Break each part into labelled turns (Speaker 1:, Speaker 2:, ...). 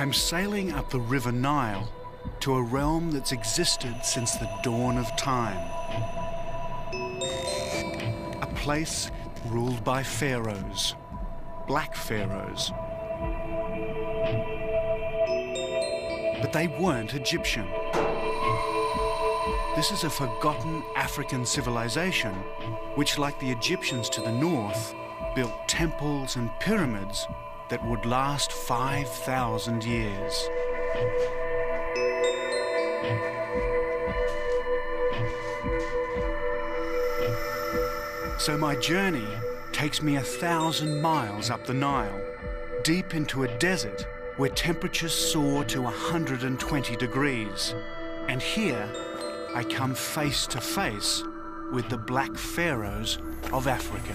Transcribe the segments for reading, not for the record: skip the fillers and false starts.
Speaker 1: I'm sailing up the River Nile to a realm that's existed since the dawn of time. A place ruled by pharaohs, black pharaohs. But they weren't Egyptian. This is a forgotten African civilization which, like the Egyptians to the north, built temples and pyramids that would last 5,000 years. So my journey takes me 1,000 miles up the Nile, deep into a desert where temperatures soar to 120 degrees. And here I come face to face with the black pharaohs of Africa.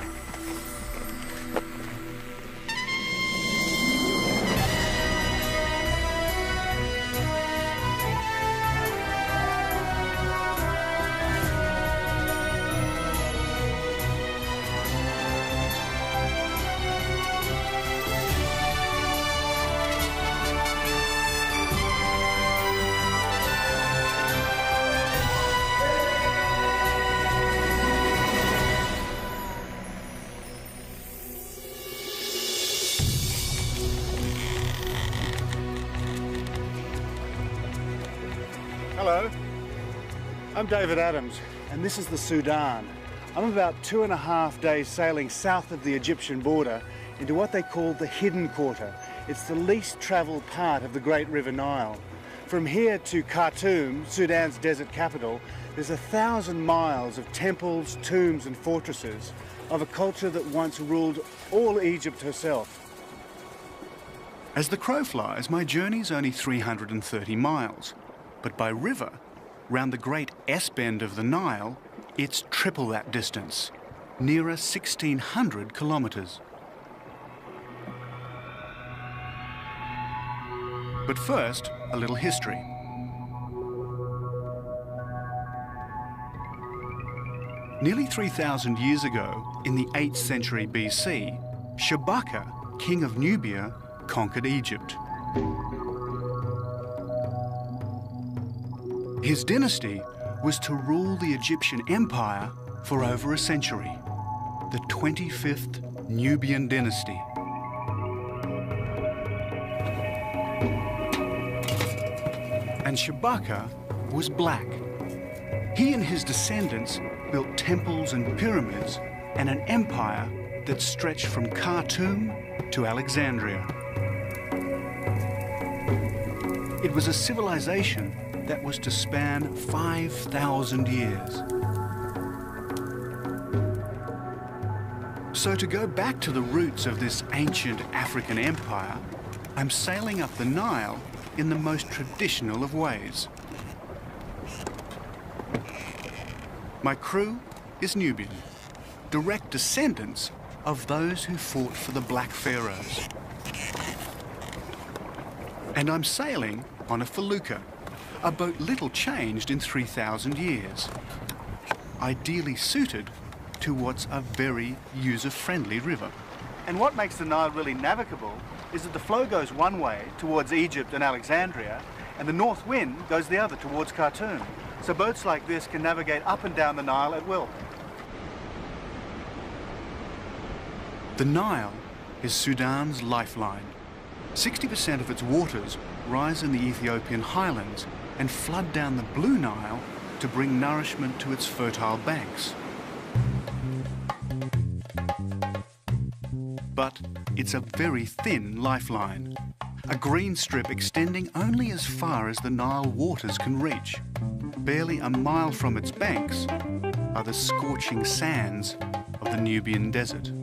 Speaker 2: Hello, I'm David Adams, and this is the Sudan. I'm about 2.5 days sailing south of the Egyptian border into what they call the Hidden Quarter. It's the least travelled part of the Great River Nile. From here to Khartoum, Sudan's desert capital, there's 1,000 miles of temples, tombs and fortresses of a culture that once ruled all Egypt herself.
Speaker 1: As the crow flies, my journey's only 330 miles. But by river, round the great S-bend of the Nile, it's triple that distance, nearer 1,600 kilometres. But first, a little history. Nearly 3,000 years ago, in the 8th century BC, Shabaka, king of Nubia, conquered Egypt. His dynasty was to rule the Egyptian Empire for over a century, the 25th Nubian dynasty. And Shabaka was black. He and his descendants built temples and pyramids and an empire that stretched from Khartoum to Alexandria. It was a civilization that was to span 5,000 years. So to go back to the roots of this ancient African empire, I'm sailing up the Nile in the most traditional of ways. My crew is Nubian, direct descendants of those who fought for the Black Pharaohs. And I'm sailing on a felucca, a boat little changed in 3,000 years, ideally suited to what's a very user-friendly river.
Speaker 2: And what makes the Nile really navigable is that the flow goes one way towards Egypt and Alexandria, and the north wind goes the other towards Khartoum. So boats like this can navigate up and down the Nile at will.
Speaker 1: The Nile is Sudan's lifeline. 60% of its waters rise in the Ethiopian highlands and flood down the Blue Nile to bring nourishment to its fertile banks. But it's a very thin lifeline, a green strip extending only as far as the Nile waters can reach. Barely a mile from its banks are the scorching sands of the Nubian desert.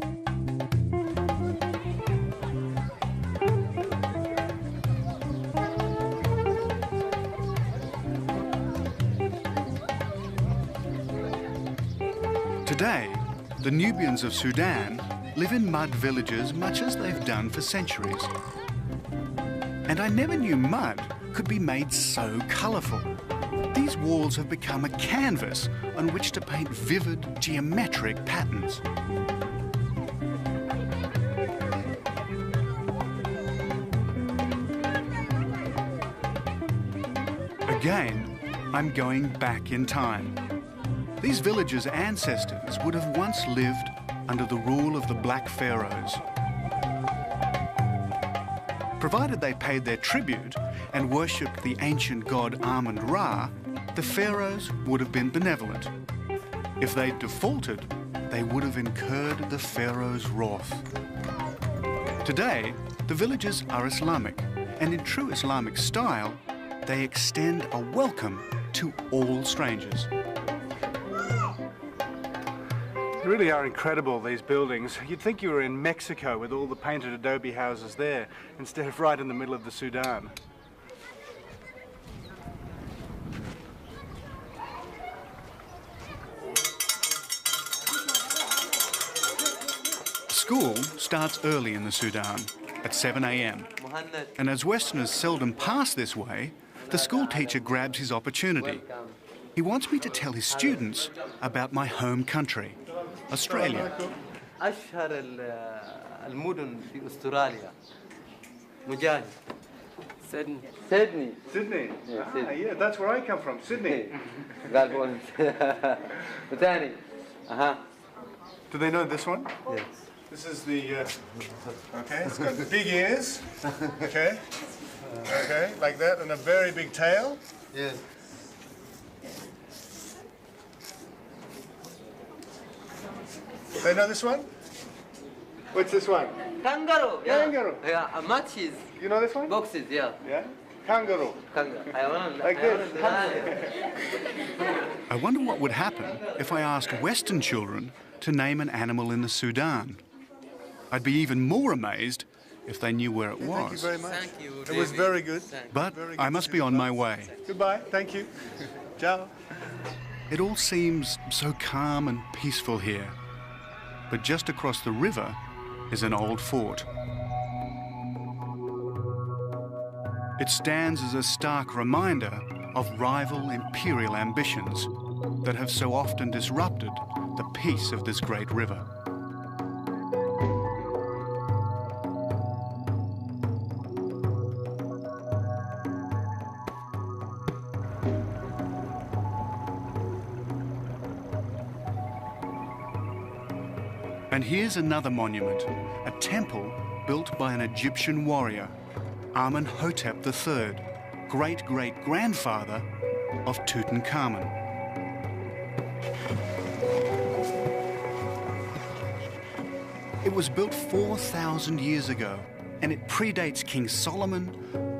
Speaker 1: Today, the Nubians of Sudan live in mud villages much as they've done for centuries. And I never knew mud could be made so colourful. These walls have become a canvas on which to paint vivid, geometric patterns. Again, I'm going back in time. These villagers' ancestors would have once lived under the rule of the Black Pharaohs. Provided they paid their tribute and worshipped the ancient god Amun-Ra, the pharaohs would have been benevolent. If they'd defaulted, they would have incurred the pharaoh's wrath. Today, the villagers are Islamic, and in true Islamic style, they extend a welcome to all strangers.
Speaker 2: They really are incredible, these buildings. You'd think you were in Mexico with all the painted adobe houses there, instead of right in the middle of the Sudan.
Speaker 1: School starts early in the Sudan, at 7 a.m. And as Westerners seldom pass this way, the school teacher grabs his opportunity. He wants me to tell his students about my home country, Australia.
Speaker 3: أشهر المدن في أستراليا مجاهد سيدني
Speaker 2: Sydney? Yeah, that's where I come from, Sydney.
Speaker 3: قال بونس وثاني
Speaker 2: Do they know this one?
Speaker 3: Yes.
Speaker 2: This is the, okay, it's got big ears, okay, like that, and a very big tail.
Speaker 3: Yes.
Speaker 2: They know this one? What's this one?
Speaker 3: Kangaroo.
Speaker 2: Kangaroo.
Speaker 3: Yeah, matches.
Speaker 2: You know this one?
Speaker 3: Boxes. Yeah.
Speaker 2: Yeah? Kangaroo.
Speaker 3: Kangaroo.
Speaker 2: Like this.
Speaker 1: I wonder what would happen if I asked Western children to name an animal in the Sudan. I'd be even more amazed if they knew where it was.
Speaker 2: Thank you very much.
Speaker 3: Thank you.
Speaker 2: It was very good.
Speaker 1: But
Speaker 2: Very
Speaker 1: I
Speaker 2: good
Speaker 1: must
Speaker 2: to
Speaker 1: be
Speaker 2: see
Speaker 1: on
Speaker 2: you.
Speaker 1: my way.
Speaker 2: Goodbye. Thank you. Ciao.
Speaker 1: It all seems so calm and peaceful here. But just across the river is an old fort. It stands as a stark reminder of rival imperial ambitions that have so often disrupted the peace of this great river. And here's another monument, a temple built by an Egyptian warrior, Amenhotep III, great-great-grandfather of Tutankhamun. It was built 4,000 years ago, and it predates King Solomon,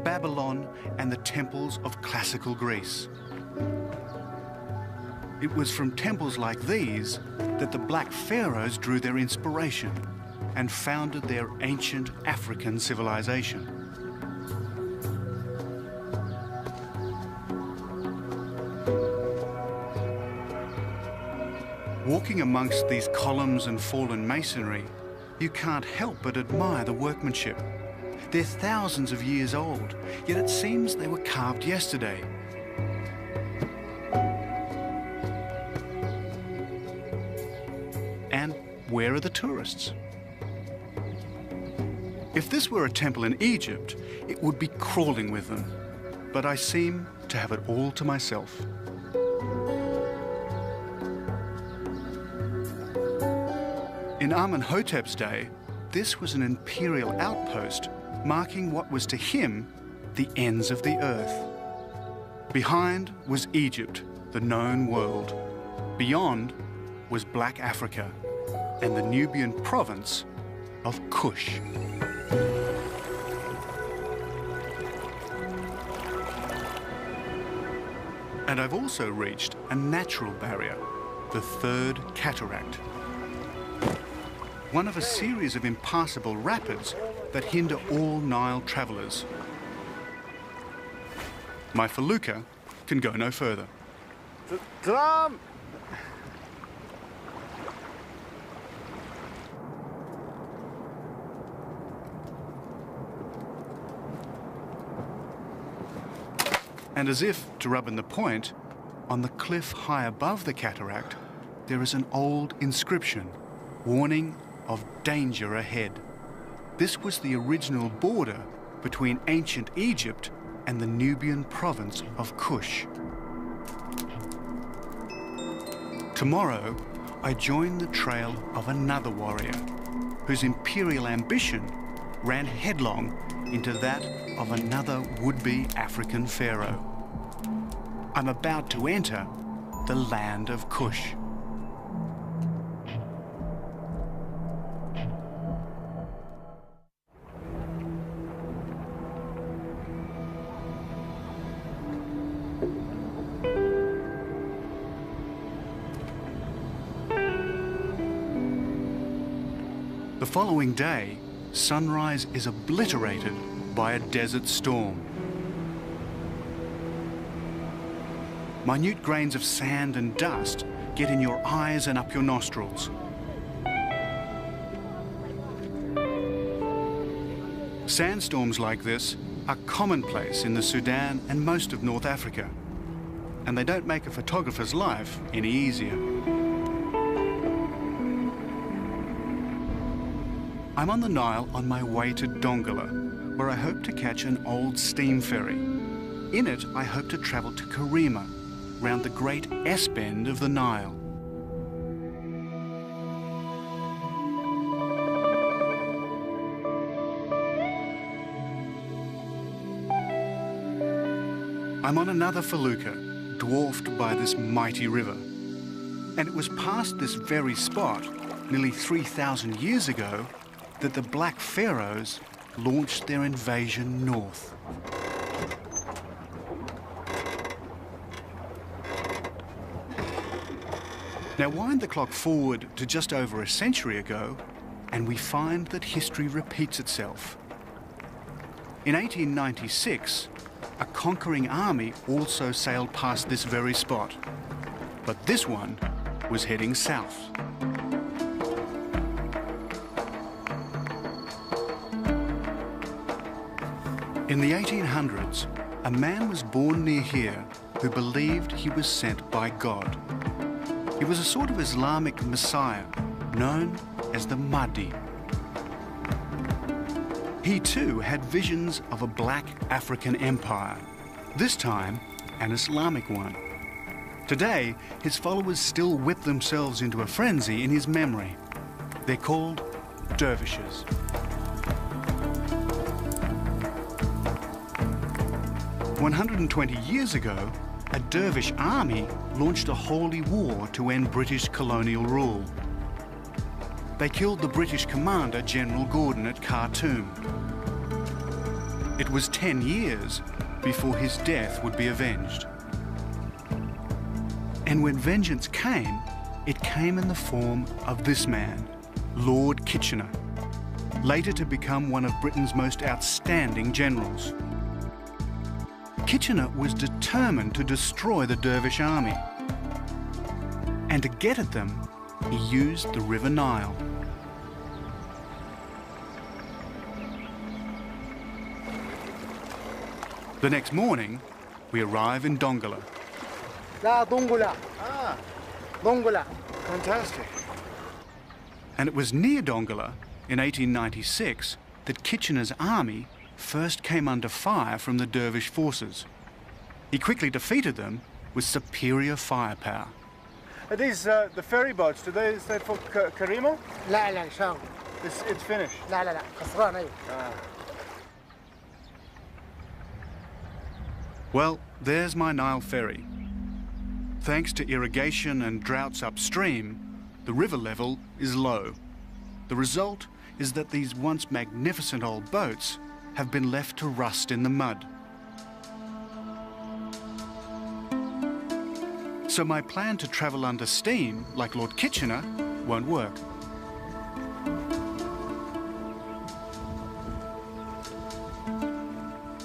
Speaker 1: Babylon, and the temples of classical Greece. It was from temples like these that the Black Pharaohs drew their inspiration and founded their ancient African civilization. Walking amongst these columns and fallen masonry, you can't help but admire the workmanship. They're thousands of years old, yet it seems they were carved yesterday. And where are the tourists? If this were a temple in Egypt, it would be crawling with them. But I seem to have it all to myself. In Amenhotep's day, this was an imperial outpost marking what was to him the ends of the earth. Behind was Egypt, the known world. Beyond was Black Africa and the Nubian province of Kush. And I've also reached a natural barrier, the Third Cataract. One of a series of impassable rapids that hinder all Nile travellers. My felucca can go no further.
Speaker 2: Drum!
Speaker 1: And as if to rub in the point, on the cliff high above the cataract, there is an old inscription warning of danger ahead. This was the original border between ancient Egypt and the Nubian province of Kush. Tomorrow, I join the trail of another warrior whose imperial ambition ran headlong into that of another would-be African pharaoh. I'm about to enter the land of Kush. The following day, sunrise is obliterated by a desert storm. Minute grains of sand and dust get in your eyes and up your nostrils. Sandstorms like this are commonplace in the Sudan and most of North Africa, and they don't make a photographer's life any easier. I'm on the Nile on my way to Dongola, where I hope to catch an old steam ferry. In it, I hope to travel to Karima, round the great S-bend of the Nile. I'm on another felucca, dwarfed by this mighty river. And it was past this very spot, nearly 3,000 years ago, that the Black Pharaohs launched their invasion north. Now wind the clock forward to just over a century ago, and we find that history repeats itself. In 1896, a conquering army also sailed past this very spot, but this one was heading south. In the 1800s, a man was born near here who believed he was sent by God. He was a sort of Islamic messiah known as the Mahdi. He too had visions of a black African empire, this time an Islamic one. Today, his followers still whip themselves into a frenzy in his memory. They're called dervishes. "120 years ago, a dervish army launched a holy war to end British colonial rule. They killed the British commander, General Gordon, at Khartoum. It was 10 years before his death would be avenged. And when vengeance came, it came in the form of this man, Lord Kitchener, later to become one of Britain's most outstanding generals. Kitchener was determined to destroy the dervish army. And to get at them, he used the River Nile. The next morning, we arrive in Dongola.
Speaker 2: Dongola. Ah, Dongola. Fantastic.
Speaker 1: And it was near Dongola, in 1896, that Kitchener's army first came under fire from the dervish forces. He quickly defeated them with superior firepower.
Speaker 2: Are these the ferry boats? Is that for Karima?
Speaker 4: لا لا شام
Speaker 2: It's finished.
Speaker 4: لا لا لا خسران أيوة.
Speaker 1: Well, there's my Nile ferry. Thanks to irrigation and droughts upstream, the river level is low. The result is that these once magnificent old boats have been left to rust in the mud. So my plan to travel under steam, like Lord Kitchener, won't work.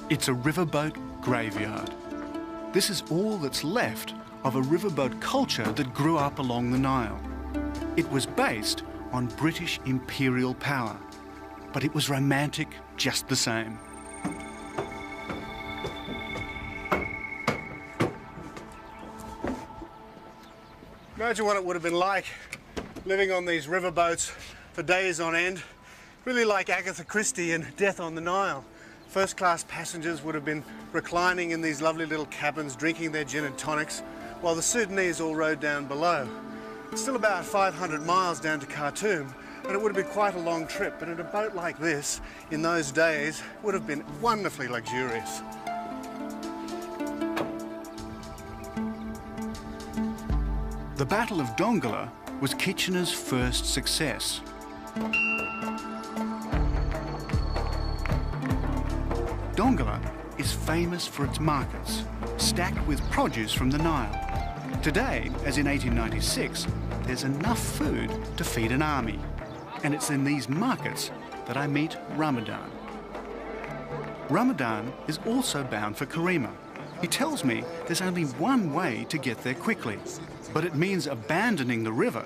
Speaker 1: It's a riverboat graveyard. This is all that's left of a riverboat culture that grew up along the Nile. It was based on British imperial power, but it was romantic just the same.
Speaker 2: Imagine what it would have been like living on these riverboats for days on end. Really like Agatha Christie in Death on the Nile. First-class passengers would have been reclining in these lovely little cabins, drinking their gin and tonics, while the Sudanese all rode down below. It's still about 500 miles down to Khartoum, and it would have been quite a long trip, but in a boat like this, in those days, would have been wonderfully luxurious.
Speaker 1: The Battle of Dongola was Kitchener's first success. Dongola is famous for its markets, stacked with produce from the Nile. Today, as in 1896, there's enough food to feed an army. And it's in these markets that I meet Ramadan. Ramadan is also bound for Karima. He tells me there's only one way to get there quickly, but it means abandoning the river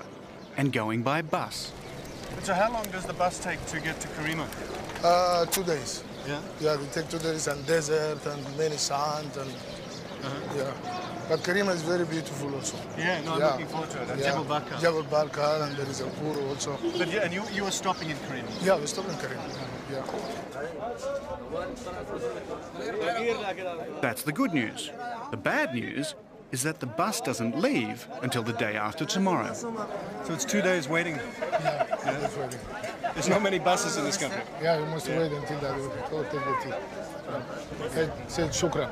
Speaker 1: and going by bus.
Speaker 2: So how long does the bus take to get to Karima?
Speaker 5: 2 days.
Speaker 2: Yeah?
Speaker 5: Yeah, they take 2 days and desert and many sand and yeah. But Karima is very beautiful also.
Speaker 2: Yeah, no, I'm looking forward to it. And Jebel Barka.
Speaker 5: Jebel Barka, and there is a Kuru also.
Speaker 2: But yeah, and you were stopping in Karima?
Speaker 5: Yeah, we stopped in Karima. Yeah.
Speaker 1: That's the good news. The bad news is that the bus doesn't leave until the day after tomorrow.
Speaker 2: So it's 2 days waiting.
Speaker 5: Yeah, that's waiting.
Speaker 2: There's not many buses in this country.
Speaker 5: Yeah, you must wait until that. Go take the tea. Say shukran.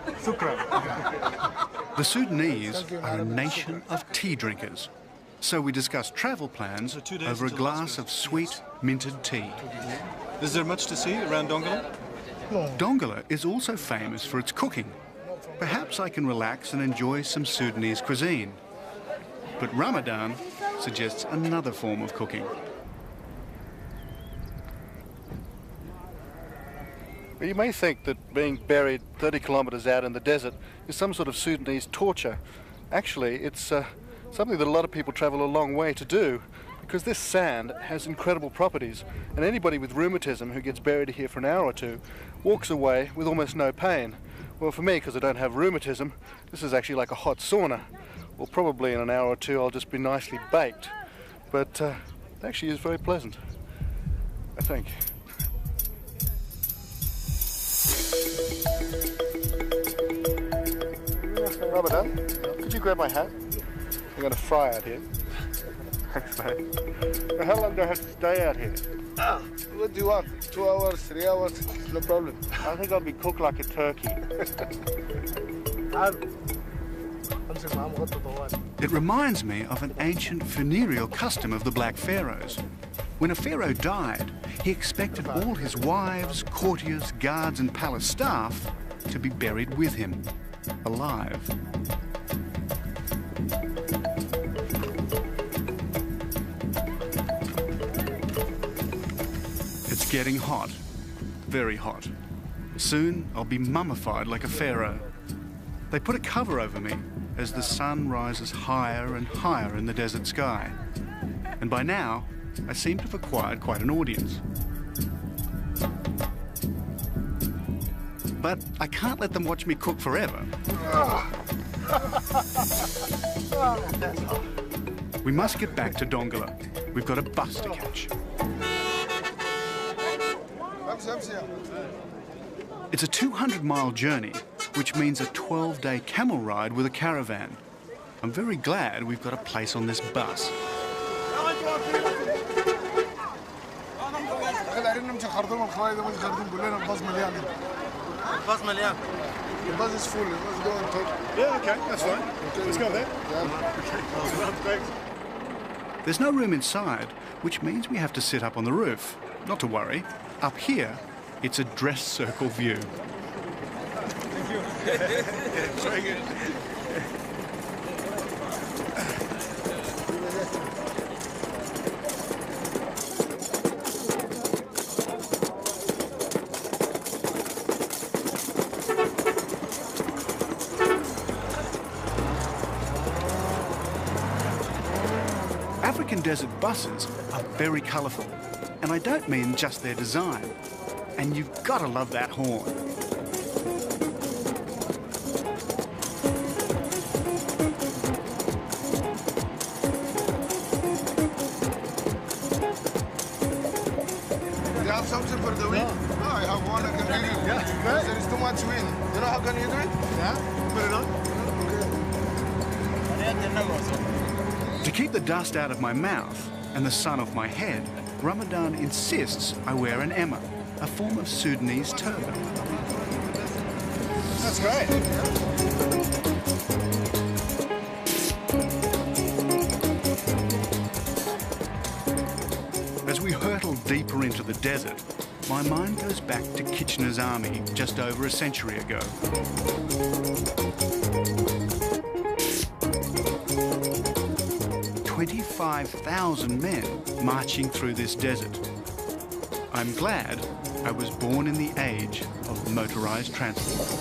Speaker 1: The Sudanese are a nation of tea drinkers. So we discuss travel plans over a glass of sweet, minted tea.
Speaker 2: Is there much to see around Dongola?
Speaker 5: No.
Speaker 1: Dongola is also famous for its cooking. Perhaps I can relax and enjoy some Sudanese cuisine. But Ramadan suggests another form of cooking.
Speaker 6: You may think that being buried 30 kilometres out in the desert is some sort of Sudanese torture. Actually, it's something that a lot of people travel a long way to do, because this sand has incredible properties, and anybody with rheumatism who gets buried here for an hour or two walks away with almost no pain. Well, for me, because I don't have rheumatism, this is actually like a hot sauna. Well, probably in an hour or two I'll just be nicely baked. But it actually is very pleasant, I think. Ramadan, could you grab my hat? I'm going to fry out here. Thanks, mate. So how long do I have to stay out here?
Speaker 5: What do you want? 2 hours, 3 hours? No problem.
Speaker 6: I think I'll be cooked like a turkey.
Speaker 1: It reminds me of an ancient funereal custom of the Black Pharaohs. When a pharaoh died, he expected all his wives, courtiers, guards and palace staff to be buried with him, alive. It's getting hot, very hot. Soon I'll be mummified like a pharaoh. They put a cover over me as the sun rises higher and higher in the desert sky. And by now, I seem to have acquired quite an audience. But I can't let them watch me cook forever. We must get back to Dongola. We've got a bus to catch. It's a 200-mile journey, which means a 12-day camel ride with a caravan. I'm very glad we've got a place on this bus.
Speaker 5: The bus is full. Let's go on top.
Speaker 2: Yeah, okay, that's fine. Okay, let's go there. Thanks.
Speaker 1: There's no room inside, which means we have to sit up on the roof. Not to worry. Up here, it's a dress circle view.
Speaker 2: Thank you. Very good.
Speaker 1: African desert buses are very colourful, and I don't mean just their design. And you've got to love that horn.
Speaker 5: have something for the wind? No, I have one. I can give you.
Speaker 2: Yeah, great.
Speaker 5: There is too much wind. You know how can you do it?
Speaker 2: Yeah, put it on.
Speaker 1: To keep the dust out of my mouth and the sun off my head, Ramadan insists I wear an emma, a form of Sudanese turban.
Speaker 2: That's great.
Speaker 1: As we hurtle deeper into the desert, my mind goes back to Kitchener's army just over a century ago. "25,000 men marching through this desert. I'm glad I was born in the age of motorized transport."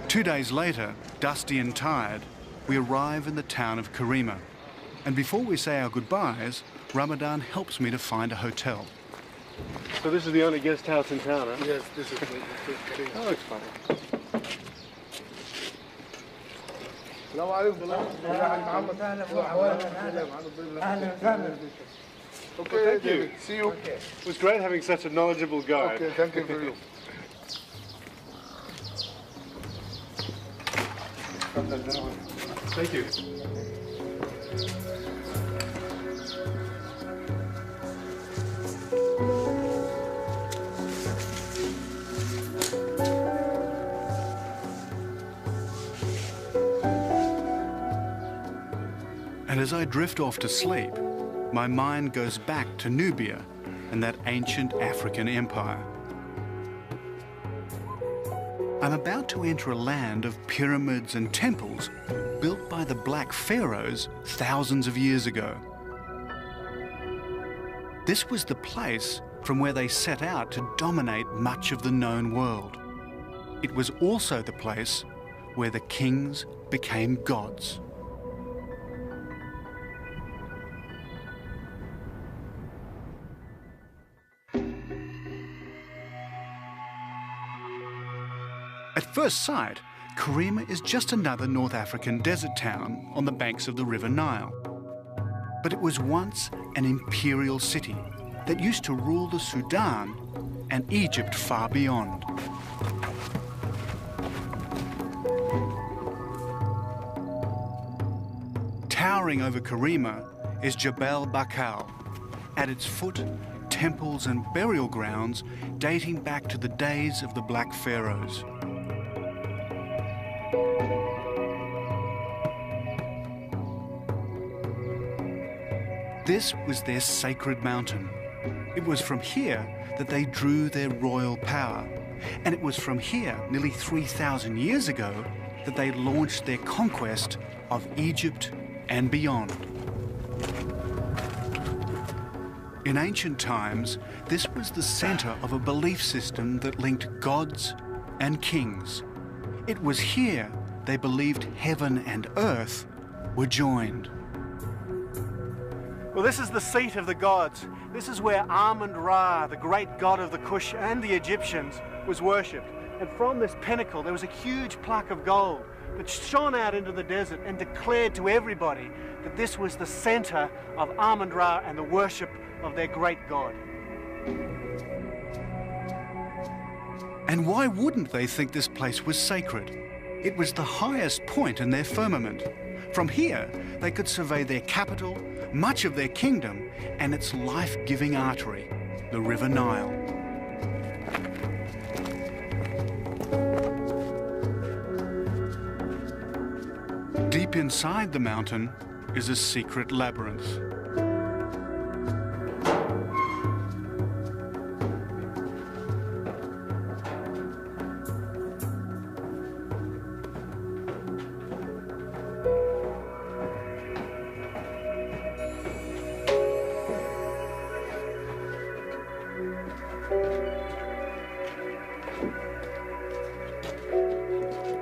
Speaker 1: Two days later, dusty and tired, we arrive in the town of Karima. And before we say our goodbyes, Ramadan helps me to find a hotel.
Speaker 2: So this is the only guest house in town, huh?
Speaker 5: Yes, this is the
Speaker 2: That looks fine.
Speaker 5: Okay,
Speaker 2: Thank you.
Speaker 5: David. See you.
Speaker 2: It was great having such a knowledgeable guide.
Speaker 5: Okay, thank you for you.
Speaker 2: Thank you.
Speaker 1: And as I drift off to sleep, my mind goes back to Nubia and that ancient African empire. I'm about to enter a land of pyramids and temples built by the Black Pharaohs thousands of years ago. This was the place from where they set out to dominate much of the known world. It was also the place where the kings became gods. At first sight, Karima is just another North African desert town on the banks of the River Nile. But it was once an imperial city that used to rule the Sudan and Egypt far beyond. Towering over Karima is Jebel Bakal. At its foot, temples and burial grounds dating back to the days of the Black Pharaohs. This was their sacred mountain. It was from here that they drew their royal power. And it was from here, nearly 3,000 years ago, that they launched their conquest of Egypt and beyond. In ancient times, this was the center of a belief system that linked gods and kings. It was here they believed heaven and earth were joined.
Speaker 2: Well, this is the seat of the gods. This is where Amun-Ra, the great god of the Kush and the Egyptians, was worshipped. And from this pinnacle, there was a huge plaque of gold that shone out into the desert and declared to everybody that this was the center of Amun-Ra and the worship of their great god.
Speaker 1: And why wouldn't they think this place was sacred? It was the highest point in their firmament. From here, they could survey their capital, much of their kingdom, and its life-giving artery, the River Nile. Deep inside the mountain is a secret labyrinth.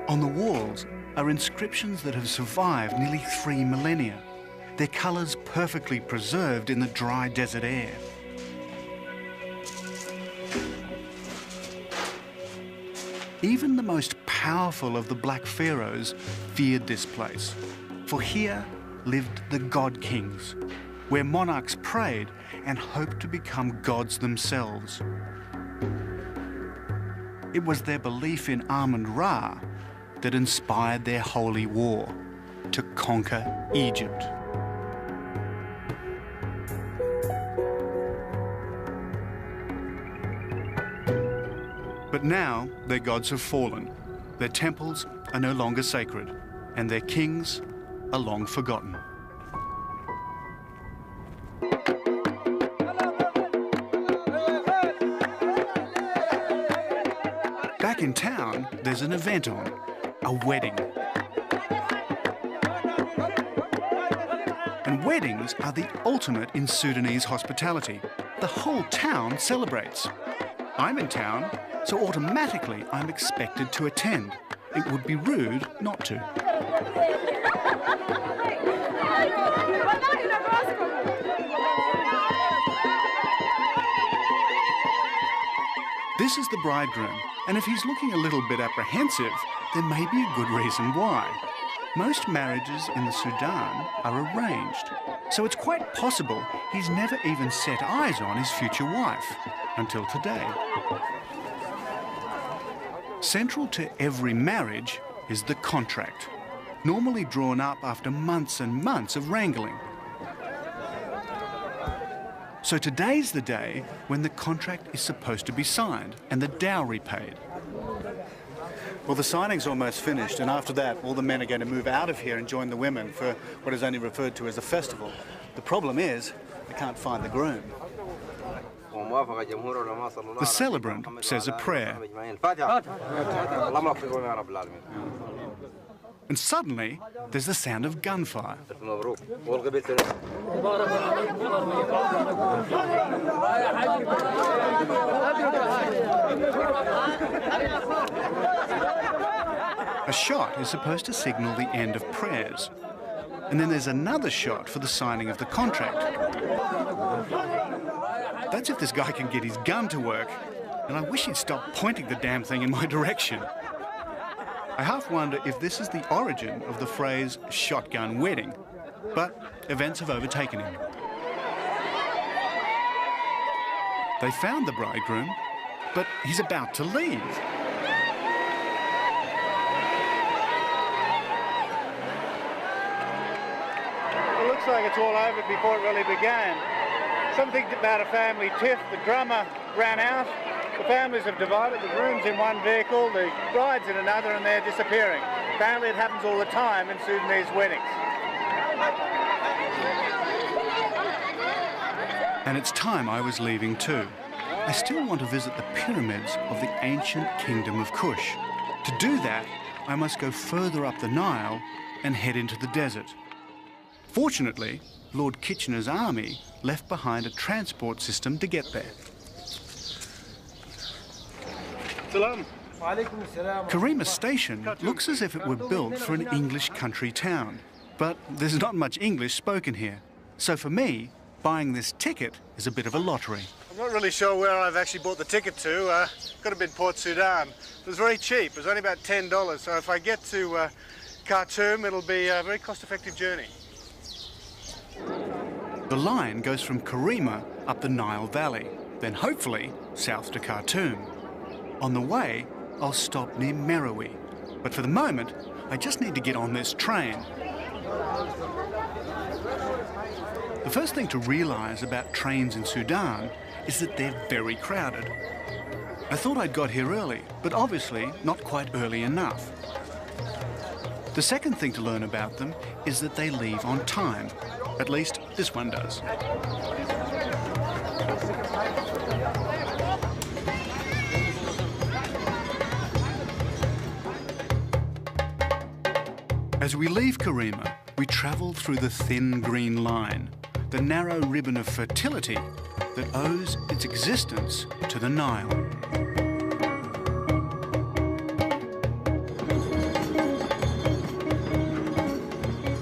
Speaker 1: On the walls are inscriptions that have survived nearly 3 millennia. their colours perfectly preserved in the dry desert air. Even the most powerful of the black pharaohs feared this place, for here lived the god kings, where monarchs prayed and hoped to become gods themselves. It was their belief in Amun-Ra that inspired their holy war to conquer Egypt. But now their gods have fallen, their temples are no longer sacred, and their kings are long forgotten. Back in town, there's an event on, a wedding. And weddings are the ultimate in Sudanese hospitality. The whole town celebrates. I'm in town, so automatically I'm expected to attend. It would be rude not to. This is the bridegroom, and if he's looking a little bit apprehensive, there may be a good reason why. Most marriages in the Sudan are arranged, so it's quite possible he's never even set eyes on his future wife until today. Central to every marriage is the contract, normally drawn up after months and months of wrangling. So today's the day when the contract is supposed to be signed and the dowry paid.
Speaker 2: Well, the signing's almost finished, and after that, all the men are going to move out of here and join the women for what is only referred to as a festival. The problem is, they can't find the groom.
Speaker 1: The celebrant says a prayer. And suddenly, there's the sound of gunfire. A shot is supposed to signal the end of prayers. And then there's another shot for the signing of the contract. That's if this guy can get his gun to work. And I wish he'd stop pointing the damn thing in my direction. I half wonder if this is the origin of the phrase shotgun wedding, but events have overtaken him. They found the bridegroom, but he's about to leave.
Speaker 2: It looks like it's all over before it really began. Something about a family tiff, the drummer ran out. The families have divided, the groom's in one vehicle, the bride's in another, and they're disappearing. Apparently it happens all the time in Sudanese weddings.
Speaker 1: And it's time I was leaving too. I still want to visit the pyramids of the ancient kingdom of Kush. To do that, I must go further up the Nile and head into the desert. Fortunately, Lord Kitchener's army left behind a transport system to get there.
Speaker 2: Salam.
Speaker 1: Karima Station looks as if it were built for an English country town, but there's not much English spoken here. So for me, buying this ticket is a bit of a lottery.
Speaker 2: I'm not really sure where I've actually bought the ticket to. Got to be in Port Sudan. It was very cheap. It was only about $10. So if I get to Khartoum, it'll be a very cost-effective journey.
Speaker 1: The line goes from Karima up the Nile Valley, then hopefully south to Khartoum. On the way, I'll stop near Merowe. But for the moment, I just need to get on this train. The first thing to realise about trains in Sudan is that they're very crowded. I thought I'd got here early, but obviously not quite early enough. The second thing to learn about them is that they leave on time. At least this one does. As we leave Karima, we travel through the thin green line, the narrow ribbon of fertility that owes its existence to the Nile.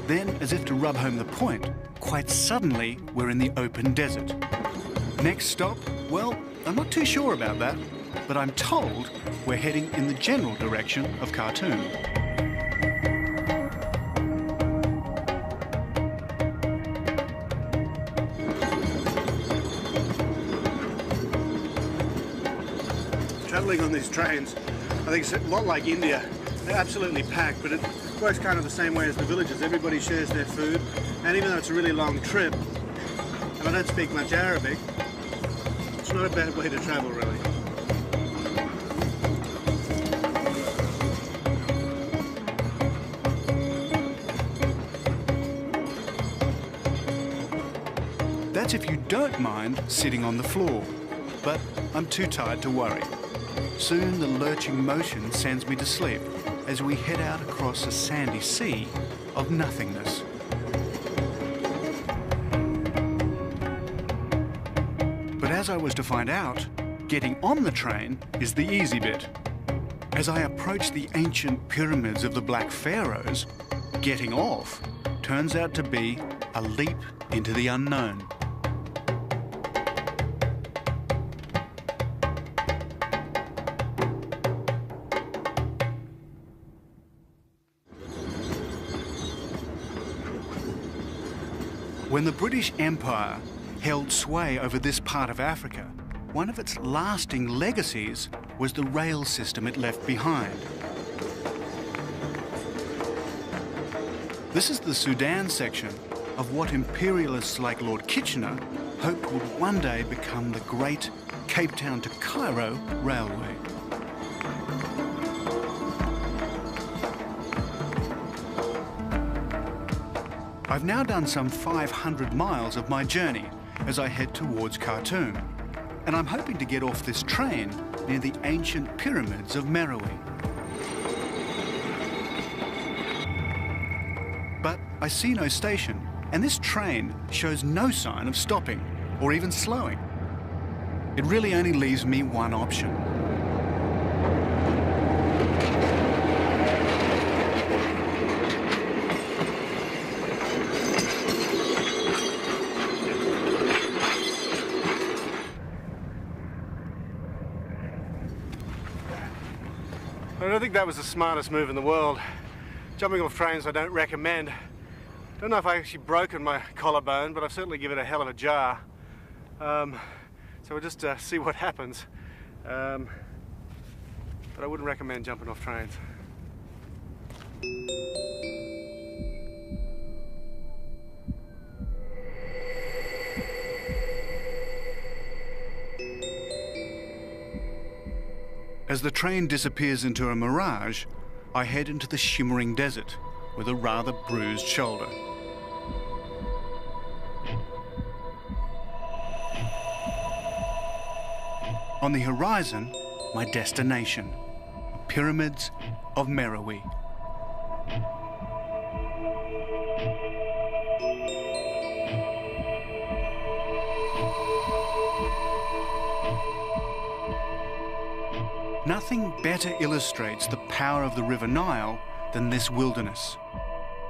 Speaker 1: Then, as if to rub home the point, quite suddenly we're in the open desert. Next stop, well, I'm not too sure about that, but I'm told we're heading in the general direction of Khartoum.
Speaker 2: Travelling on these trains, I think it's a lot like India. They're absolutely packed, but it works kind of the same way as the villages. Everybody shares their food, and even though it's a really long trip, and I don't speak much Arabic, it's not a bad way to travel, really.
Speaker 1: That's if you don't mind sitting on the floor, but I'm too tired to worry. Soon the lurching motion sends me to sleep as we head out across a sandy sea of nothingness. But as I was to find out, getting on the train is the easy bit. As I approach the ancient pyramids of the Black Pharaohs, getting off turns out to be a leap into the unknown. When the British Empire held sway over this part of Africa, one of its lasting legacies was the rail system it left behind. This is the Sudan section of what imperialists like Lord Kitchener hoped would one day become the great Cape Town to Cairo railway. I've now done some 500 miles of my journey as I head towards Khartoum, and I'm hoping to get off this train near the ancient pyramids of Meroe. But I see no station, and this train shows no sign of stopping or even slowing. It really only leaves me one option.
Speaker 2: I don't think that was the smartest move in the world. Jumping off trains I don't recommend. Don't know if I actually broken my collarbone, but I've certainly given it a hell of a jar. So we'll just see what happens. But I wouldn't recommend jumping off trains.
Speaker 1: As the train disappears into a mirage, I head into the shimmering desert with a rather bruised shoulder. On the horizon, my destination, Pyramids of Meroe. Nothing better illustrates the power of the River Nile than this wilderness.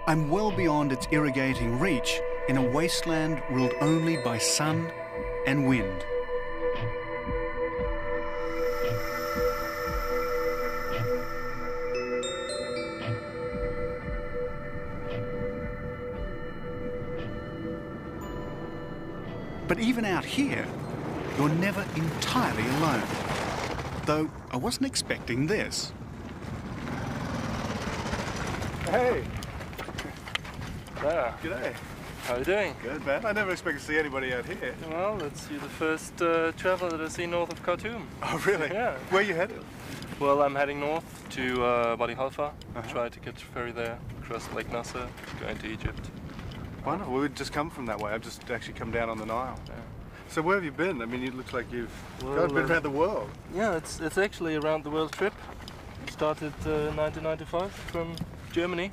Speaker 1: I'm well beyond its irrigating reach in a wasteland ruled only by sun and wind. But even out here, you're never entirely alone. Though I wasn't expecting this.
Speaker 2: Hey!
Speaker 7: There.
Speaker 2: G'day.
Speaker 7: How are you doing?
Speaker 2: Good, man. I never expect to see anybody out here.
Speaker 7: Well, you're the first traveller that I've seen north of Khartoum.
Speaker 2: Oh, really?
Speaker 7: Yeah.
Speaker 2: Where are you headed?
Speaker 7: Well, I'm heading north to Wadi Halfa. Try to catch a ferry there, cross Lake Nasser, go into Egypt.
Speaker 2: Wonderful. We would just come from that way. I've just actually come down on the Nile.
Speaker 7: Yeah.
Speaker 2: So where have you been? I mean, it looks like you've
Speaker 7: Well,
Speaker 2: been around the world.
Speaker 7: Yeah, it's actually a round the world trip. Started 1995 from Germany.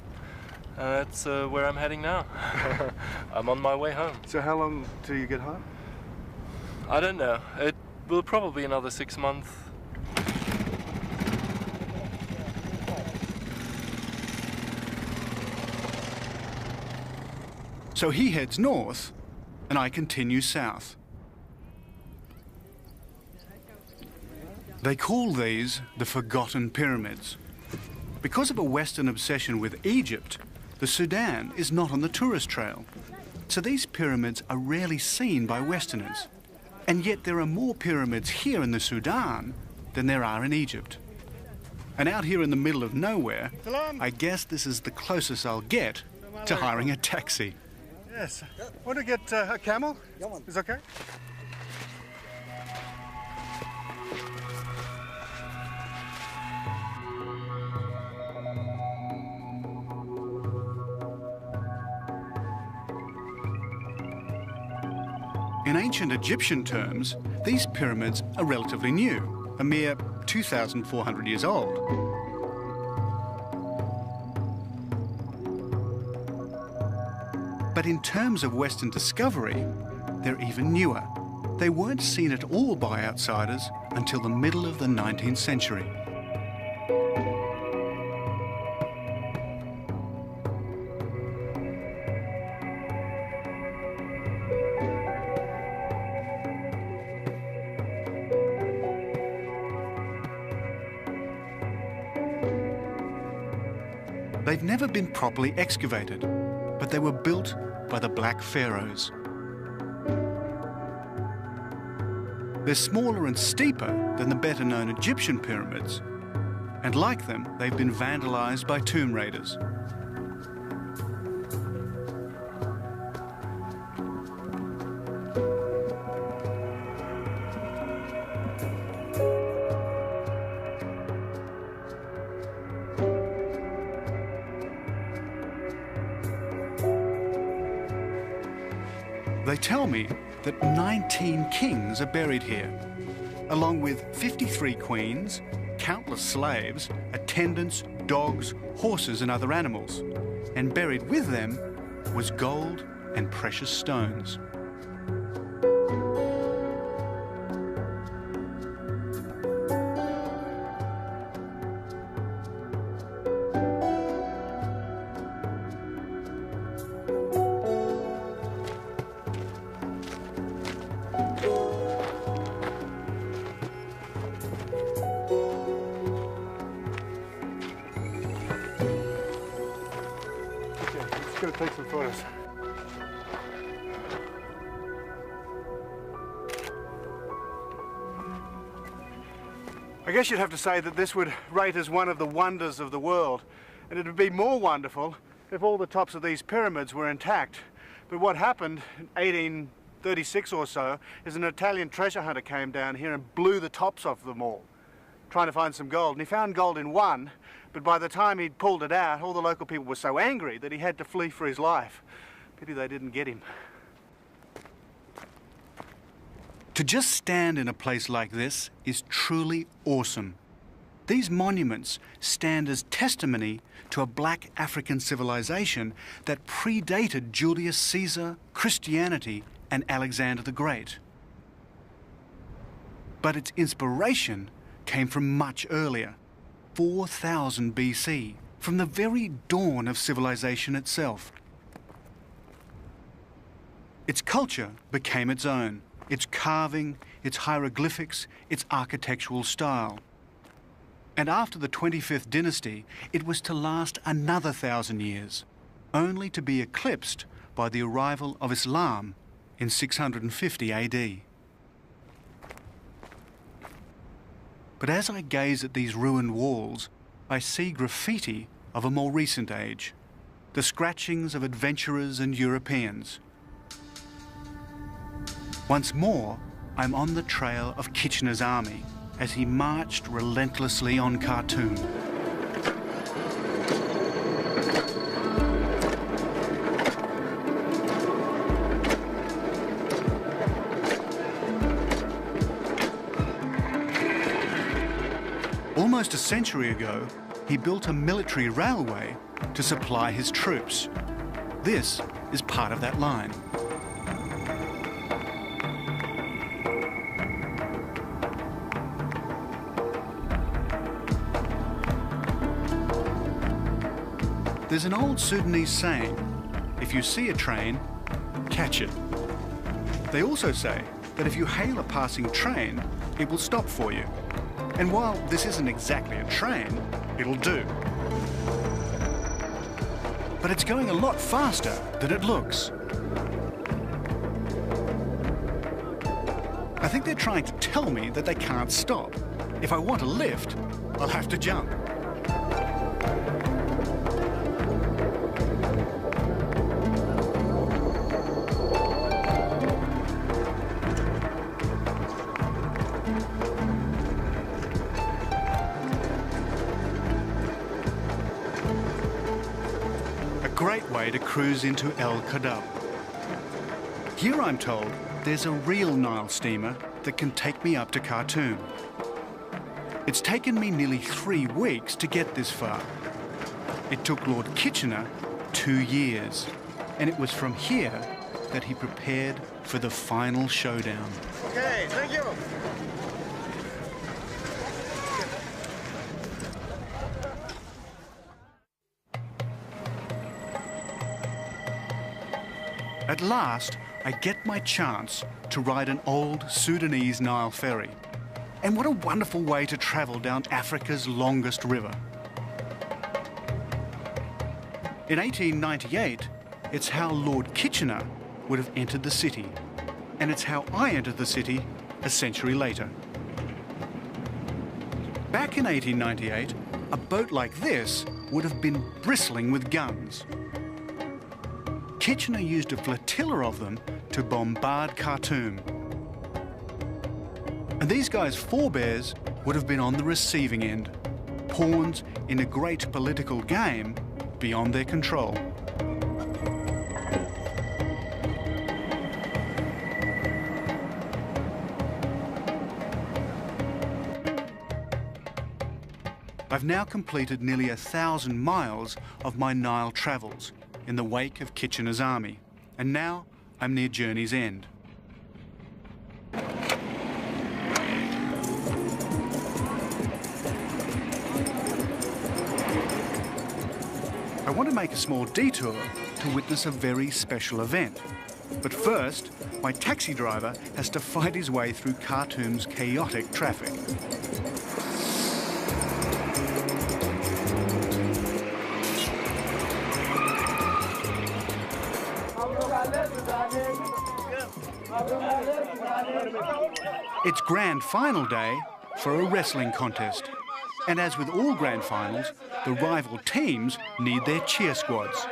Speaker 7: That's where I'm heading now. I'm on my way home.
Speaker 2: So how long till you get home?
Speaker 7: I don't know. It will probably be another 6 months.
Speaker 1: So he heads north, and I continue south. They call these the Forgotten Pyramids. Because of a Western obsession with Egypt, the Sudan is not on the tourist trail. So these pyramids are rarely seen by Westerners. And yet there are more pyramids here in the Sudan than there are in Egypt. And out here in the middle of nowhere, I guess this is the closest I'll get to hiring a taxi.
Speaker 2: Yes. Want to get a camel? Is okay?
Speaker 1: In ancient Egyptian terms, these pyramids are relatively new, a mere 2,400 years old. But in terms of Western discovery, they're even newer. They weren't seen at all by outsiders until the middle of the 19th century. They've never been properly excavated, but they were built by the Black Pharaohs. They're smaller and steeper than the better-known Egyptian pyramids, and like them, they've been vandalized by tomb raiders. They tell me that 19 kings are buried here, along with 53 queens, countless slaves, attendants, dogs, horses and other animals. And buried with them was gold and precious stones.
Speaker 2: Let's go take some photos. I guess you'd have to say that this would rate as one of the wonders of the world, and it would be more wonderful if all the tops of these pyramids were intact. But what happened in 1836 or so is an Italian treasure hunter came down here and blew the tops off them all, trying to find some gold. And he found gold in one, but by the time he'd pulled it out, all the local people were so angry that he had to flee for his life. Pity they didn't get him.
Speaker 1: To just stand in a place like this is truly awesome. These monuments stand as testimony to a black African civilization that predated Julius Caesar, Christianity, and Alexander the Great. But its inspiration came from much earlier, 4000 BC, from the very dawn of civilization itself. Its culture became its own, its carving, its hieroglyphics, its architectural style. And after the 25th dynasty, it was to last another 1,000 years, only to be eclipsed by the arrival of Islam in 650 AD. But as I gaze at these ruined walls, I see graffiti of a more recent age, the scratchings of adventurers and Europeans. Once more, I'm on the trail of Kitchener's army as he marched relentlessly on Khartoum. Almost a century ago, he built a military railway to supply his troops. This is part of that line. There's an old Sudanese saying, if you see a train, catch it. They also say that if you hail a passing train, it will stop for you. And while this isn't exactly a train, it'll do. But it's going a lot faster than it looks. I think they're trying to tell me that they can't stop. If I want a lift, I'll have to jump. A great way to cruise into El Kadab. Here I'm told there's a real Nile steamer that can take me up to Khartoum. It's taken me nearly 3 weeks to get this far. It took Lord Kitchener 2 years, and it was from here that he prepared for the final showdown.
Speaker 2: Okay, thank you.
Speaker 1: At last, I get my chance to ride an old Sudanese Nile ferry. And what a wonderful way to travel down Africa's longest river. In 1898, it's how Lord Kitchener would have entered the city. And it's how I entered the city a century later. Back in 1898, a boat like this would have been bristling with guns. Kitchener used a flotilla of them to bombard Khartoum. And these guys' forebears would have been on the receiving end, pawns in a great political game beyond their control. I've now completed nearly 1,000 miles of my Nile travels in the wake of Kitchener's army, and now I'm near journey's end. I want to make a small detour to witness a very special event. But first, my taxi driver has to fight his way through Khartoum's chaotic traffic. It's grand final day for a wrestling contest. And as with all grand finals, the rival teams need their cheer squads.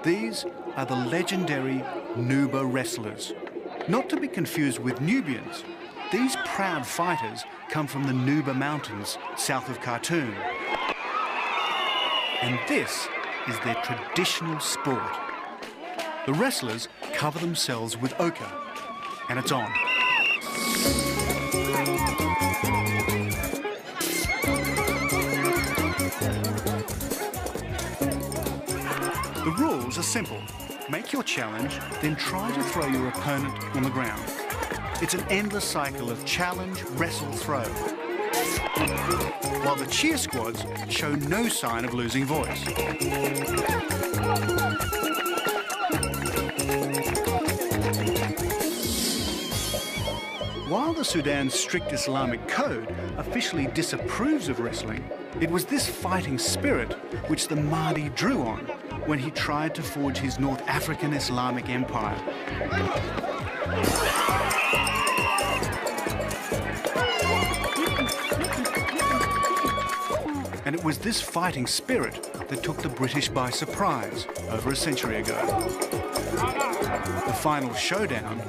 Speaker 1: These are the legendary Nuba wrestlers. Not to be confused with Nubians. These proud fighters come from the Nuba Mountains, south of Khartoum. And this is their traditional sport. The wrestlers cover themselves with ochre, and it's on. The rules are simple. Make your challenge, then try to throw your opponent on the ground. It's an endless cycle of challenge, wrestle, throw. While the cheer squads show no sign of losing voice. While the Sudan's strict Islamic code officially disapproves of wrestling, it was this fighting spirit which the Mahdi drew on when he tried to forge his North African Islamic empire. And it was this fighting spirit that took the British by surprise over a century ago. The final showdown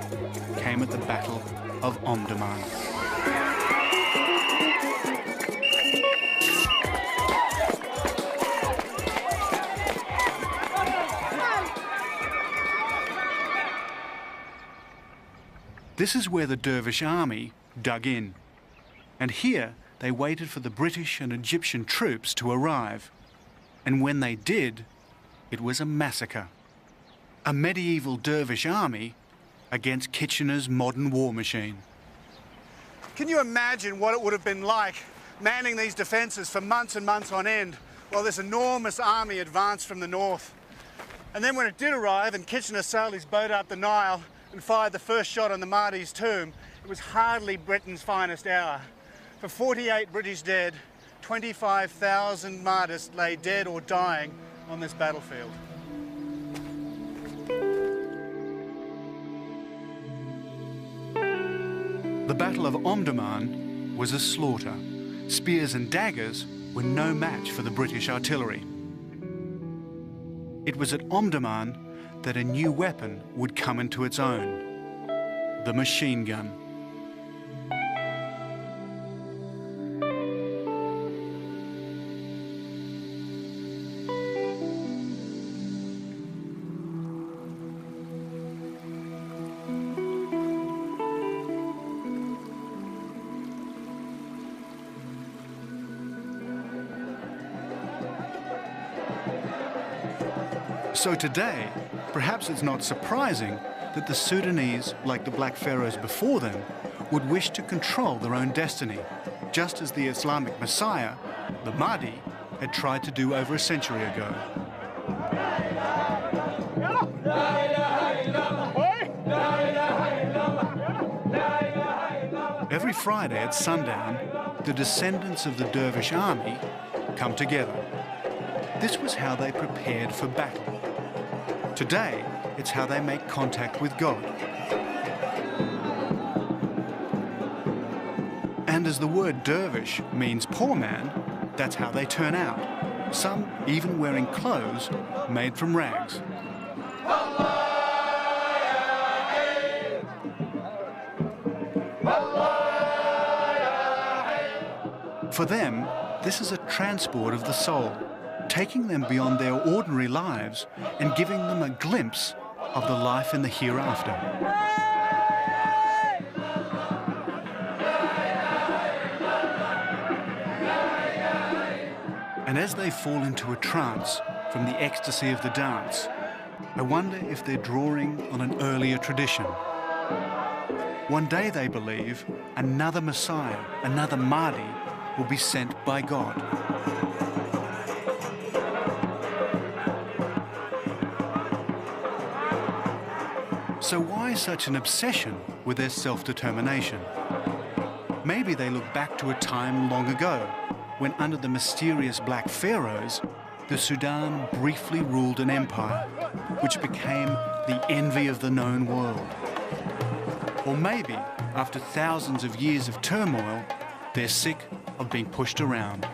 Speaker 1: came at the Battle of Omdurman. This is where the Dervish army dug in. And here they waited for the British and Egyptian troops to arrive. And when they did, it was a massacre. A medieval dervish army against Kitchener's modern war machine.
Speaker 2: Can you imagine what it would have been like manning these defences for months and months on end while this enormous army advanced from the north? And then when it did arrive and Kitchener sailed his boat up the Nile and fired the first shot on the Mahdi's tomb, it was hardly Britain's finest hour. For 48 British dead, 25,000 Mahdists lay dead or dying on this battlefield.
Speaker 1: The Battle of Omdurman was a slaughter. Spears and daggers were no match for the British artillery. It was at Omdurman that a new weapon would come into its own: the machine gun. So today, perhaps it's not surprising that the Sudanese, like the Black Pharaohs before them, would wish to control their own destiny, just as the Islamic Messiah, the Mahdi, had tried to do over a century ago. Every Friday at sundown, the descendants of the dervish army come together. This was how they prepared for battle. Today, it's how they make contact with God. And as the word dervish means poor man, that's how they turn out. Some even wearing clothes made from rags. For them, this is a transport of the soul, taking them beyond their ordinary lives and giving them a glimpse of the life in the hereafter. And as they fall into a trance from the ecstasy of the dance, I wonder if they're drawing on an earlier tradition. One day, they believe, another Messiah, another Mahdi, will be sent by God. So why such an obsession with their self-determination? Maybe they look back to a time long ago when, under the mysterious Black Pharaohs, the Sudan briefly ruled an empire which became the envy of the known world. Or maybe, after thousands of years of turmoil, they're sick of being pushed around.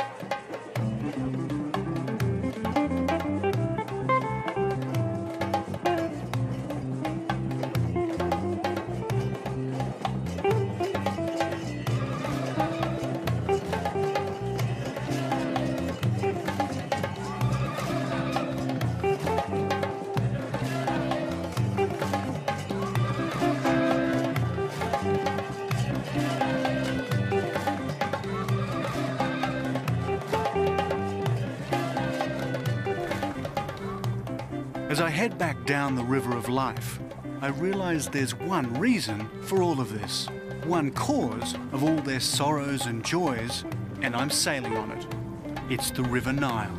Speaker 1: As I head back down the river of life, I realize there's one reason for all of this, one cause of all their sorrows and joys, and I'm sailing on it. It's the River Nile.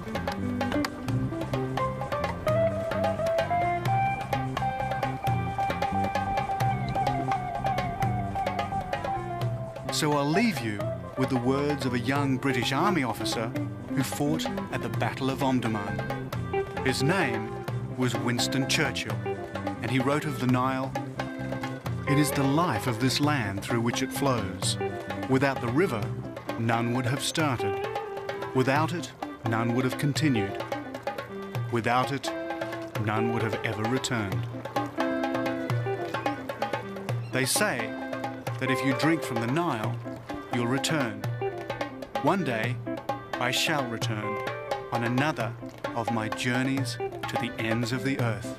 Speaker 1: So I'll leave you with the words of a young British Army officer who fought at the Battle of Omdurman. His name was Winston Churchill, and he wrote of the Nile, "It is the life of this land through which it flows. Without the river, none would have started. Without it, none would have continued. Without it, none would have ever returned." They say that if you drink from the Nile, you'll return. One day, I shall return on another of my journeys to the ends of the earth.